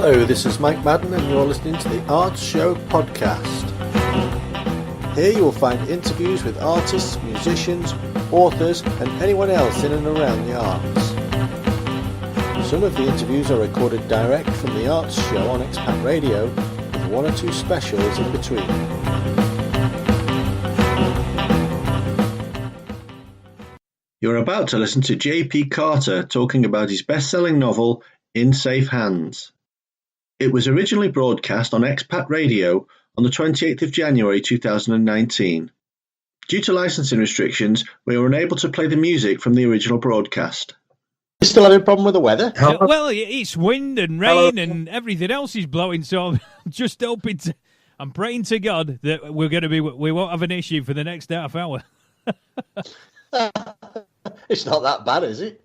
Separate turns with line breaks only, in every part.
Hello, this is Mike Madden and you're listening to the Arts Show podcast. Here you will find interviews with artists, musicians, authors and anyone else in and around the arts. Some of the interviews are recorded direct from the Arts Show on Expat Radio, with one or two specials in between. You're about to listen to J.P. Carter talking about his best-selling novel, In Safe Hands. It was originally broadcast on Expat Radio on the 28th of January 2019. Due to licensing restrictions, we were unable to play the music from the original broadcast. You still having a problem with the weather?
Well, it's wind and rain and everything else is blowing, so I'm just hoping I'm praying to God that we won't have an issue for the next half hour.
It's not that bad, is it?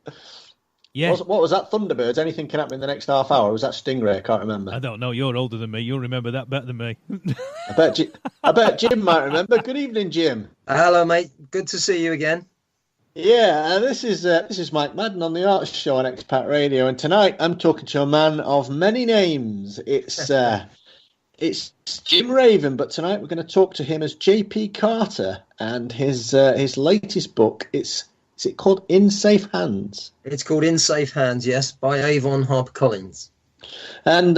Yeah.
What was that, Thunderbirds? Anything can happen in the next half hour? Or was that Stingray? I can't remember.
I don't know. You're older than me. You'll remember that better than me.
I bet Jim might remember. Good evening, Jim.
Hello, mate. Good to see you again.
Yeah, this is Mike Madden on the Arts Show on Expat Radio, and tonight I'm talking to a man of many names. It's Jim Raven, but tonight we're going to talk to him as J.P. Carter and his latest book. Is it called In Safe Hands?
It's called In Safe Hands, yes, by Avon HarperCollins.
And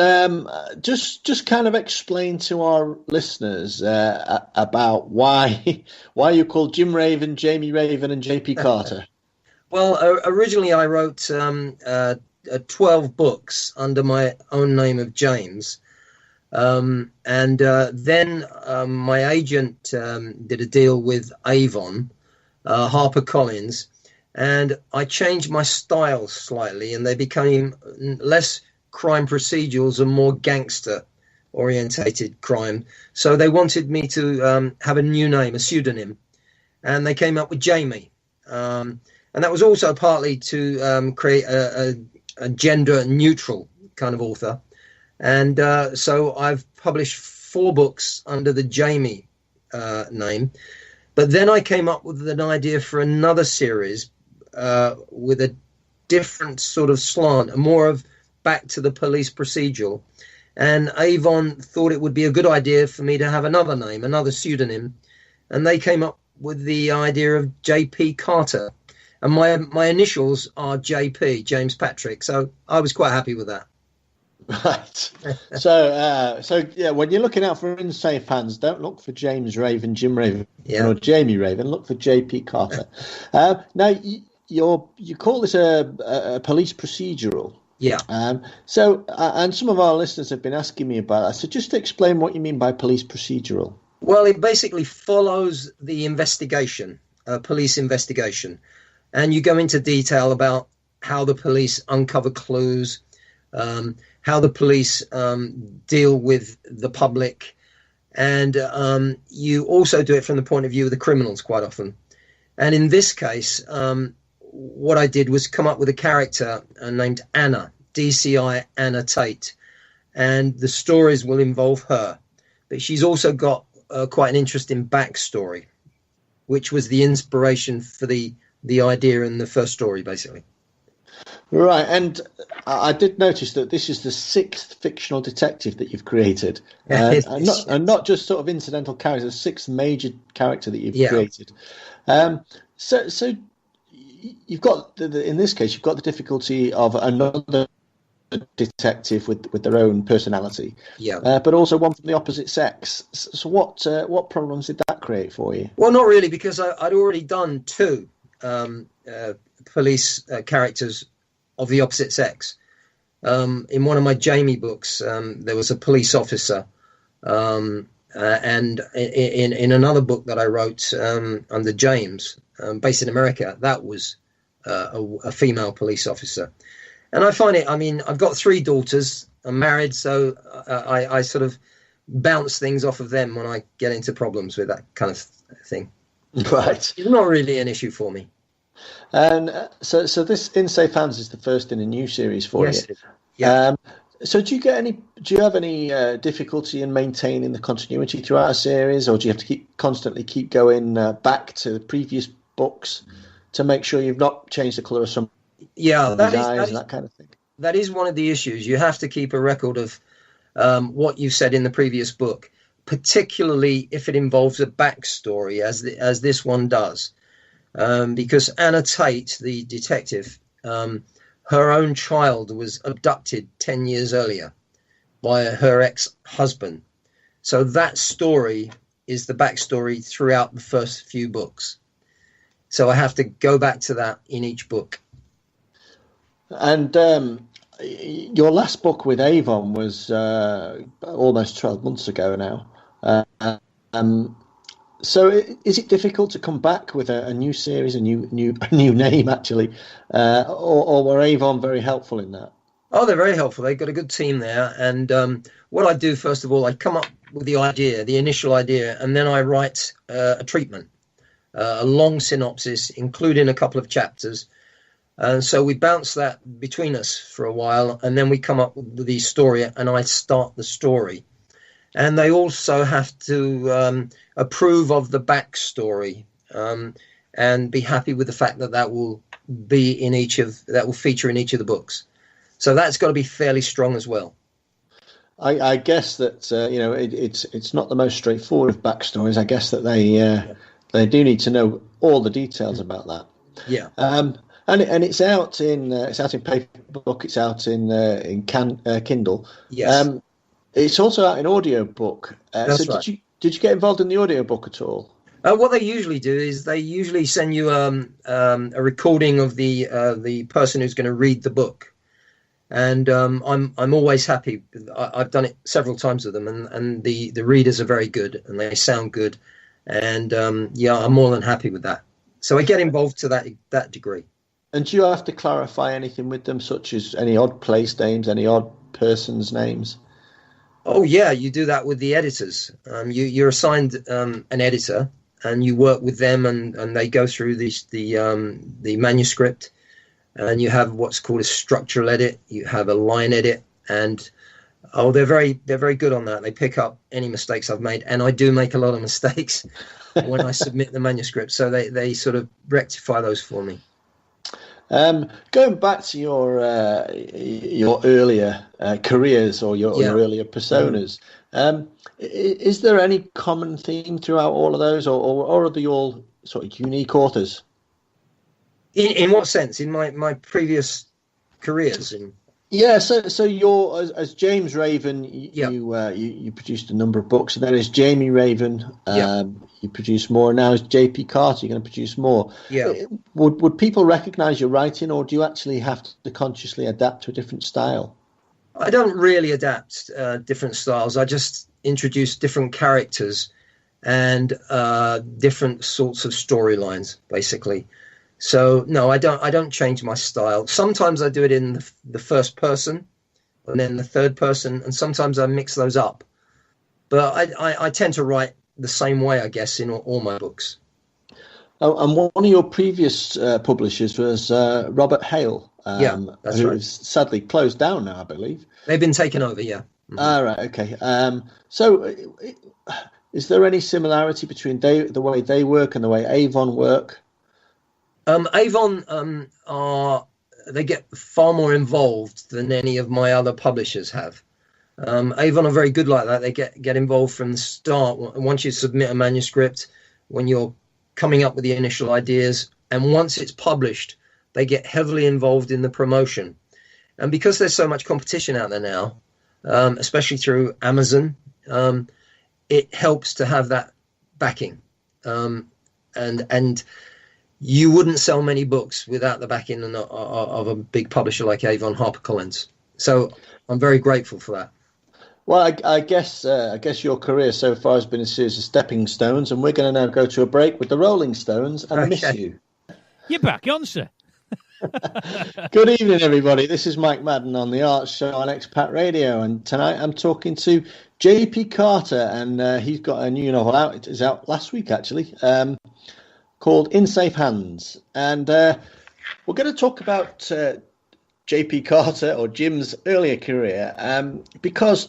just kind of explain to our listeners about why you called Jim Raven, Jamie Raven, and J.P. Carter.
Well, originally I wrote 12 books under my own name of James. Then my agent did a deal with Avon, HarperCollins, and I changed my style slightly, and they became less crime procedurals and more gangster orientated crime. So they wanted me to have a new name, a pseudonym, and they came up with Jamie. And that was also partly to create a gender neutral kind of author. And so I've published 4 books under the Jamie name. But then I came up with an idea for another series with a different sort of slant, more of back to the police procedural. And Avon thought it would be a good idea for me to have another name, another pseudonym. And they came up with the idea of J.P. Carter. And my initials are J.P., James Patrick. So I was quite happy with that.
Right. So yeah, when you're looking out for In Safe Hands, don't look for James Raven, Jim Raven, or Jamie Raven. Look for J.P. Carter. Now, you call this a police procedural.
Yeah.
So some of our listeners have been asking me about that. So just to explain what you mean by police procedural.
Well, it basically follows the investigation, police investigation, and you go into detail about how the police uncover clues, how the police deal with the public, and you also do it from the point of view of the criminals quite often. And in this case, what I did was come up with a character named Anna, DCI Anna Tate, and the stories will involve her. But she's also got quite an interesting backstory, which was the inspiration for the idea in the first story, basically.
Right, and I did notice that this is the 6th fictional detective that you've created, and not just sort of incidental characters, the 6th major character that you've created. So you've got in this case you've got the difficulty of another detective with their own personality, but also one from the opposite sex. So what problems did that create for you?
Well, not really, because I'd already done 2 police characters of the opposite sex. In one of my Jamie books, there was a police officer, and in another book that I wrote under James, based in America, that was a female police officer. And I find it, I mean, I've got 3 daughters, I'm married, so I sort of bounce things off of them when I get into problems with that kind of thing.
Right.
It's not really an issue for me.
And so this In Safe Hands is the first in a new series for you.
Yeah.
So do you have any difficulty in maintaining the continuity throughout a series, or do you have to constantly keep going back to the previous books to make sure you've not changed the colour of some eyes and that kind of thing?
that is one of the issues. You have to keep a record of what you said in the previous book, particularly if it involves a backstory, as this one does. Because Anna Tate, the detective, her own child was abducted 10 years earlier by her ex-husband. So that story is the backstory throughout the first few books. So I have to go back to that in each book.
And your last book with Avon was almost 12 months ago now. So is it difficult to come back with a new series, a new name actually, or were Avon very helpful in that?
Oh, they're very helpful. They've got a good team there. And what I do, first of all, I come up with the idea, the initial idea, and then I write a treatment, a long synopsis, including a couple of chapters. And so we bounce that between us for a while, and then we come up with the story, and I start the story. And they also have to approve of the backstory and be happy with the fact that will be that will feature in each of the books. So that's got to be fairly strong as well.
I guess that it's not the most straightforward of backstories. I guess that they do need to know all the details about that.
Yeah.
And it's out in paper book. It's out in Kindle.
Yes.
It's also out in audiobook.
That's right.
Did you get involved in the audiobook at all?
What they usually do is they usually send you a recording of the person who's going to read the book, and I'm always happy. I've done it several times with them, and the readers are very good and they sound good, and I'm more than happy with that. So I get involved to that degree.
And do you have to clarify anything with them, such as any odd place names, any odd person's names?
Oh yeah, you do that with the editors. You're assigned an editor, and you work with them, and they go through the manuscript, and you have what's called a structural edit. You have a line edit, and they're very good on that. They pick up any mistakes I've made, and I do make a lot of mistakes when I submit the manuscript, so they sort of rectify those for me.
Going back to your earlier careers or your earlier personas, is there any common theme throughout all of those, or are they all sort of unique authors?
In what sense? In my previous careers?
Yeah, so you're as James Raven, you produced a number of books, and then as Jamie Raven, you produce more. Now as JP Carter, you're going to produce more.
Yeah.
Would people recognise your writing, or do you actually have to consciously adapt to a different style?
I don't really adapt different styles. I just introduce different characters and different sorts of storylines, basically. So no, I don't change my style. Sometimes I do it in the first person and then the third person, and sometimes I mix those up. But I tend to write the same way, I guess, in all my books.
Oh, and one of your previous publishers was Robert Hale.
That's right.
Who's sadly closed down now, I believe.
They've been taken over, yeah. Mm-hmm.
Ah, right, okay. So is there any similarity between the way they work and the way Avon work?
Avon they get far more involved than any of my other publishers have. Avon are very good like that. They get involved from the start. Once you submit a manuscript, when you're coming up with the initial ideas, and once it's published, they get heavily involved in the promotion. And because there's so much competition out there now, especially through Amazon, it helps to have that backing. And you wouldn't sell many books without the backing of a big publisher like Avon, HarperCollins. So I'm very grateful for that.
Well, I guess your career so far has been a series of stepping stones, and we're going to now go to a break with the Rolling Stones and
Okay.
Miss You.
You're back on, sir.
Good evening, everybody. This is Mike Madden on the Arts Show on Expat Radio, and tonight I'm talking to JP Carter, and he's got a new novel out. It was out last week, actually, called In Safe Hands. And we're going to talk about JP Carter, or Jim's earlier career, because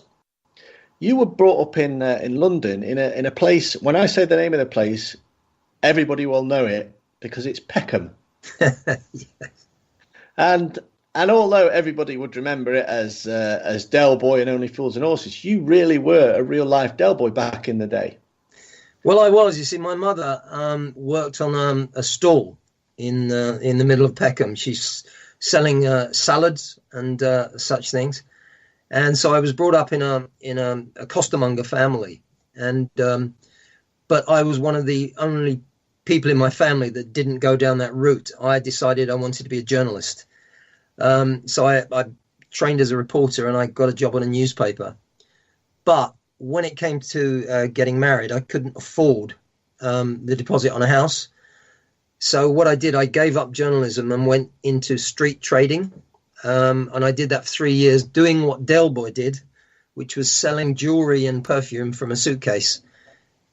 you were brought up in London in a place. When I say the name of the place, everybody will know it because it's Peckham.
Yes.
And And although everybody would remember it as Del Boy and Only Fools and Horses, you really were a real life Del Boy back in the day.
Well, I was. You see, my mother worked on a stall in the middle of Peckham. She's selling salads and such things, and so I was brought up in a costermonger family, and but I was one of the only people in my family that didn't go down that route. I decided I wanted to be a journalist, so I trained as a reporter, and I got a job on a newspaper, but when it came to getting married, I couldn't afford the deposit on a house. So what I did, I gave up journalism and went into street trading. And I did that for 3 years, doing what Del Boy did, which was selling jewelry and perfume from a suitcase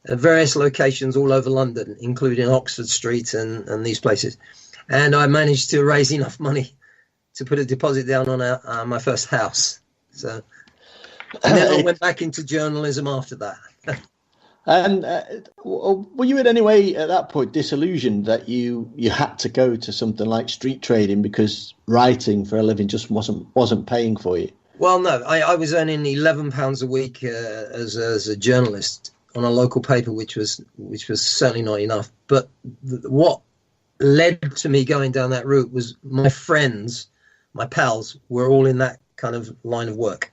at various locations all over London, including Oxford Street and these places. And I managed to raise enough money to put a deposit down on my first house. So... And then I went back into journalism after that.
And were you in any way at that point disillusioned that you had to go to something like street trading because writing for a living just wasn't paying for you?
Well, no, I was earning £11 a week as a journalist on a local paper, which was certainly not enough. But what led to me going down that route was my friends, my pals, were all in that kind of line of work.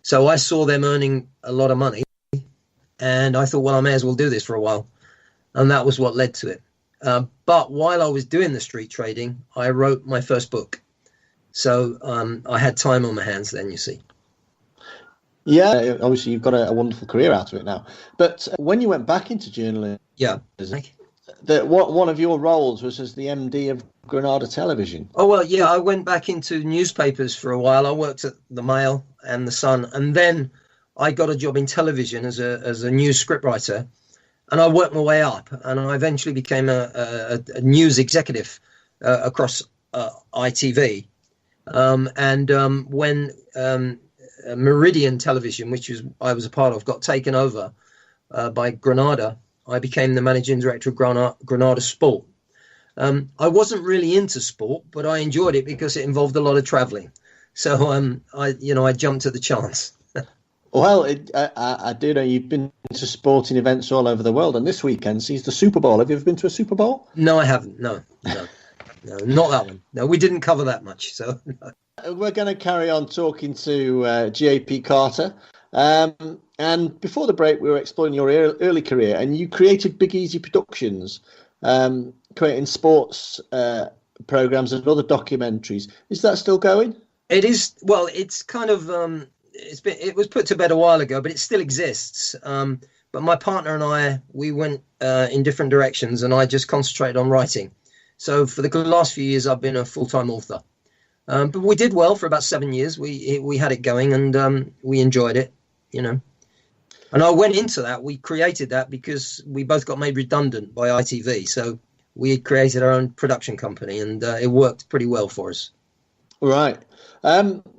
So I saw them earning a lot of money, and I thought, well, I may as well do this for a while. And that was what led to it. But while I was doing the street trading, I wrote my first book. So I had time on my hands then, you see.
Yeah, obviously you've got a wonderful career out of it now. But when you went back into journalism, one of your roles was as the MD of Granada Television.
Oh, well, yeah, I went back into newspapers for a while. I worked at the Mail and the Sun, and then I got a job in television as a news scriptwriter, and I worked my way up, and I eventually became a news executive across ITV. When Meridian Television, which I was a part of, got taken over by Granada, I became the managing director of Granada Sport. I wasn't really into sport, but I enjoyed it because it involved a lot of travelling. So I jumped at the chance.
Well, I do know you've been to sporting events all over the world, and this weekend sees the Super Bowl. Have you ever been to a Super Bowl?
No, I haven't. No, not that one. No, we didn't cover that much. So
we're going to carry on talking to J.P. Carter. And before the break, we were exploring your early career, and you created Big Easy Productions, creating sports programs and other documentaries. Is that still going?
It is. Well, it's kind of it was put to bed a while ago, but it still exists. But my partner and we went in different directions, and I just concentrated on writing. So for the last few years, I've been a full-time author. But we did well for about 7 years. We had it going, and we enjoyed it, you know. And I went into that. We created that because we both got made redundant by ITV. So we created our own production company, and it worked pretty well for us.
Right.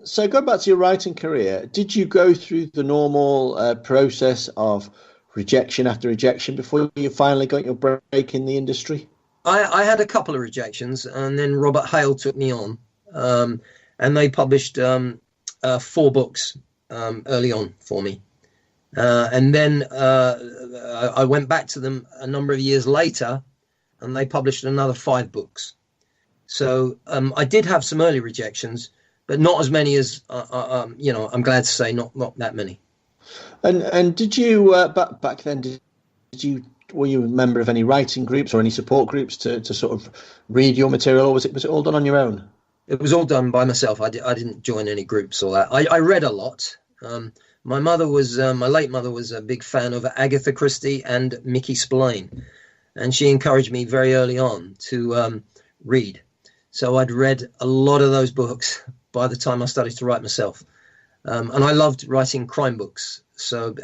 So going back to your writing career, did you go through the normal process of rejection after rejection before you finally got your break in the industry?
I had a couple of rejections, and then Robert Hale took me on, and they published 4 books early on for me. And then I went back to them a number of years later, and they published another 5 books. So I did have some early rejections, but not as many as I'm glad to say, not that many.
And did you back then? Were you a member of any writing groups or any support groups to sort of read your material, or was it all done on your own?
It was all done by myself. I didn't join any groups or that. I read a lot. My late mother was a big fan of Agatha Christie and Mickey Spillane, and she encouraged me very early on to read. So I'd read a lot of those books by the time I started to write myself. And I loved writing crime books. So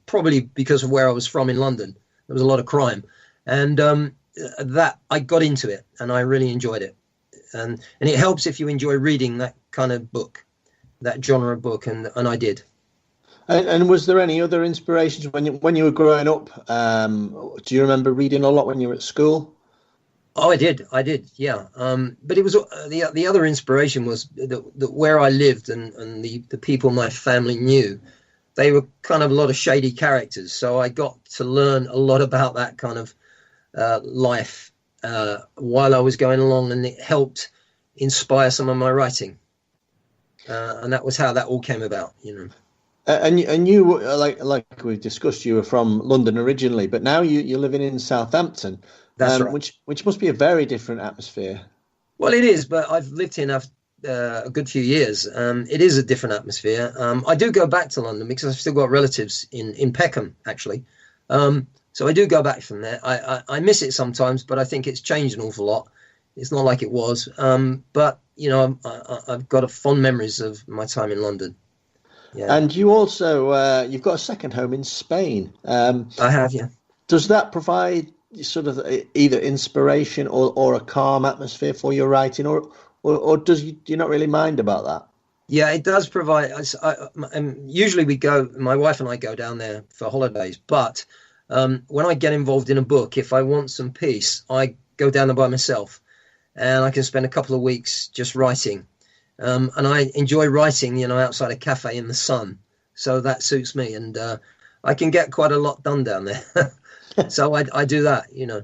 probably because of where I was from in London, there was a lot of crime. And that I got into it, and I really enjoyed it. And it helps if you enjoy reading that kind of book, that genre of book, and I did.
And was there any other inspirations when you were growing up? Do you remember reading a lot when you were at school?
Oh, I did, yeah. But it was the other inspiration was that where I lived and the people my family knew, they were kind of a lot of shady characters. So I got to learn a lot about that kind of life while I was going along, and it helped inspire some of my writing. And that was how that all came about, you know.
And you like we discussed, you were from London originally, but now you're living in Southampton.
That's right.
Which must be a very different atmosphere.
Well, it is, but I've lived here now a good few years. It is a different atmosphere. I do go back to London because I've still got relatives in Peckham, actually. So I do go back from there. I miss it sometimes, but I think it's changed an awful lot. It's not like it was. But, you know, I've got fond memories of my time in London. Yeah.
And you also, you've got a second home in Spain.
I have, yeah.
Does that provide sort of either inspiration or a calm atmosphere for your writing, or do you not really mind about that?
Yeah, it does provide. Usually my wife and I go down there for holidays, but when I get involved in a book, if I want some peace, I go down there by myself, and I can spend a couple of weeks just writing. And I enjoy writing, you know, outside a cafe in the sun, so that suits me, and I can get quite a lot done down there. So I do that, you know.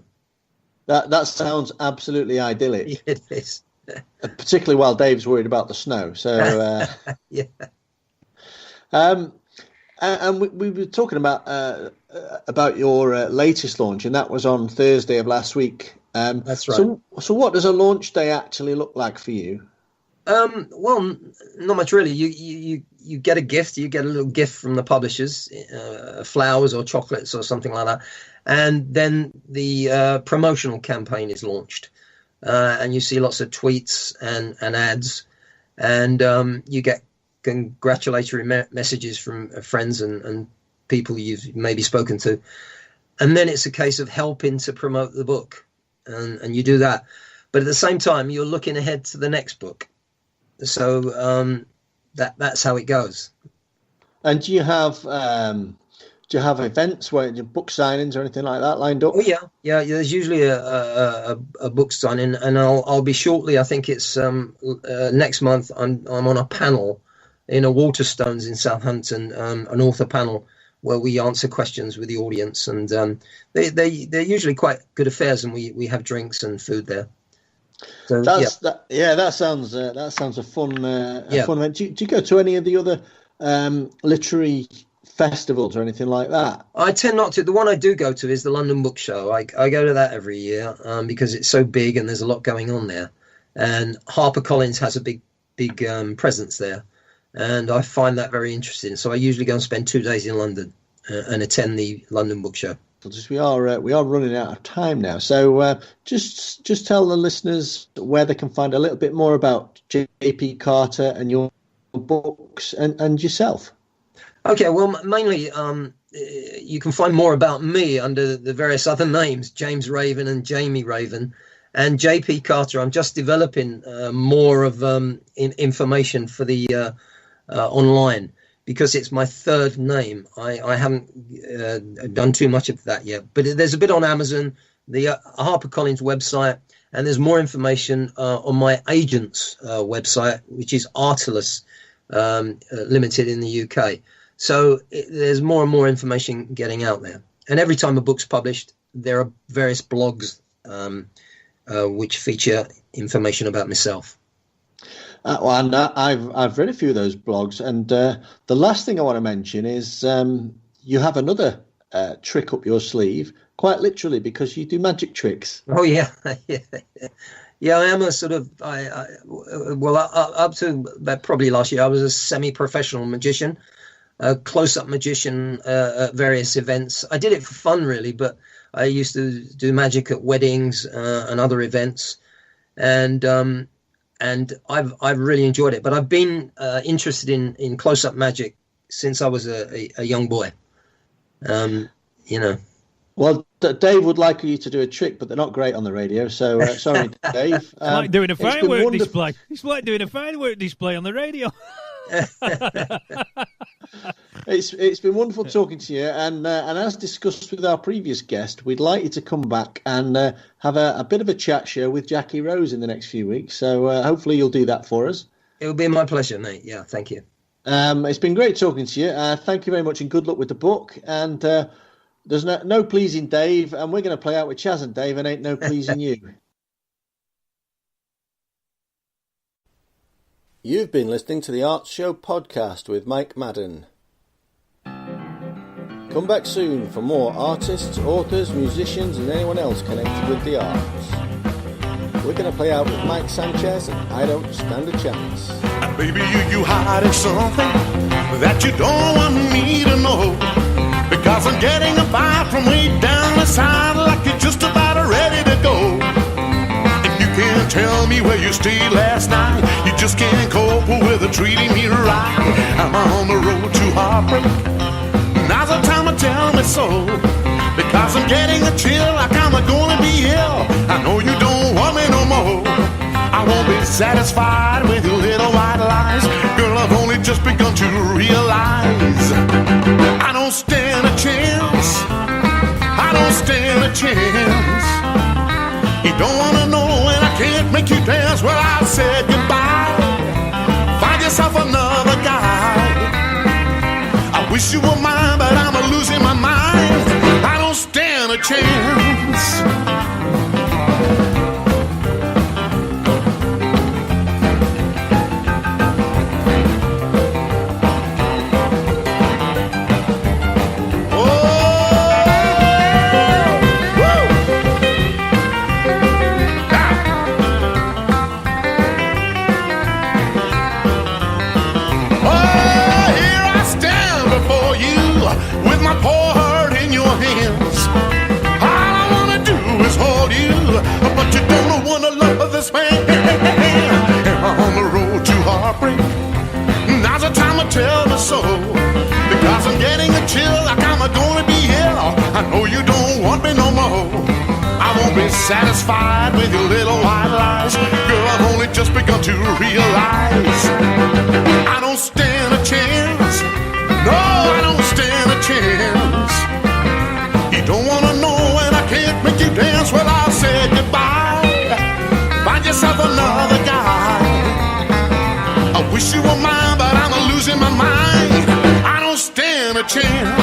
That sounds absolutely idyllic.
It is.
Particularly while Dave's worried about the snow. So
yeah.
And we were talking about your latest launch, and that was on Thursday of last week.
That's right.
So what does a launch day actually look like for you?
Well, not much really. You get a gift. You get a little gift from the publishers, flowers or chocolates or something like that, and then the promotional campaign is launched, and you see lots of tweets and ads, and you get congratulatory messages from friends and people you've maybe spoken to, and then it's a case of helping to promote the book, and you do that, but at the same time you're looking ahead to the next book. So that's how it goes. And
do you have events where book signings or anything like that lined up?
Oh yeah. There's usually a book signing, and I'll be shortly. I think it's next month. I'm on a panel in a Waterstones in Southampton, an author panel where we answer questions with the audience, and they're usually quite good affairs, and we have drinks and food there. So,
that sounds a fun event. Do you go to any of the other literary festivals or anything like that?
I tend not to. The one I do go to is the London Book Show. I go to that every year because it's so big and there's a lot going on there. And HarperCollins has a big presence there, and I find that very interesting. So I usually go and spend 2 days in London and attend the London Book Show.
We are running out of time now, so just tell the listeners where they can find a little bit more about J.P. Carter and your books and yourself.
Okay, well, mainly you can find more about me under the various other names, James Raven and Jamie Raven, and J.P. Carter. I'm just developing more of information for the online. Because it's my third name, I haven't done too much of that yet. But there's a bit on Amazon, the HarperCollins website, and there's more information on my agent's website, which is Artilus Limited in the UK. So there's more and more information getting out there. And every time a book's published, there are various blogs which feature information about myself.
And I've read a few of those blogs, and the last thing I want to mention is you have another trick up your sleeve, quite literally, because you do magic tricks.
Oh yeah, yeah. I am a sort of up to probably last year, I was a semi-professional magician, a close-up magician at various events. I did it for fun, really, but I used to do magic at weddings and other events, and I've really enjoyed it. But I've been interested in close-up magic since I was a young boy. You know.
Well, Dave would like you to do a trick, but they're not great on the radio. So sorry, Dave.
It's like doing a firework display. It's like doing a firework display on the radio.
It's been wonderful talking to you, and as discussed with our previous guest, we'd like you to come back and have a bit of a chat show with Jackie Rose in the next few weeks. So hopefully you'll do that for us.
It will be my pleasure, mate. Yeah, thank you.
It's been great talking to you. Thank you very much, and good luck with the book. And there's no pleasing Dave, and we're going to play out with Chaz and Dave, and ain't no pleasing you. You've been listening to the Arts Show podcast with Mike Madden. Come back soon for more artists, authors, musicians and anyone else connected with the arts. We're going to play out with Mike Sanchez and I Don't Stand a Chance.
Baby, you hiding something that you don't want me to know, because I'm getting a vibe from way down the side, like you're just about ready to go. Can't tell me where you stayed last night. You just can't cope with treating me right. I'm on the road to heartbreak. Now's the time to tell me so, because I'm getting a chill like I'm gonna be ill. I know you don't want me no more. I won't be satisfied with your little white lies. Girl, I've only just begun to realize I don't stand a chance. I don't stand a chance. You don't wanna know and I can't make you dance. Well, I said goodbye. Find yourself another guy. I wish you were mine, but I'm losing my mind. I don't stand a chance. Tell me so, because I'm getting a chill like I'm gonna be ill. I know you don't want me no more. I won't be satisfied with your little white lies. Girl, I've only just begun to realize I don't stand a chance. No, I don't stand a chance. You don't wanna know and I can't make you dance. Well, I'll say goodbye. Find yourself another guy. I wish you were mine, but I'm losing my mind. I don't stand a chance.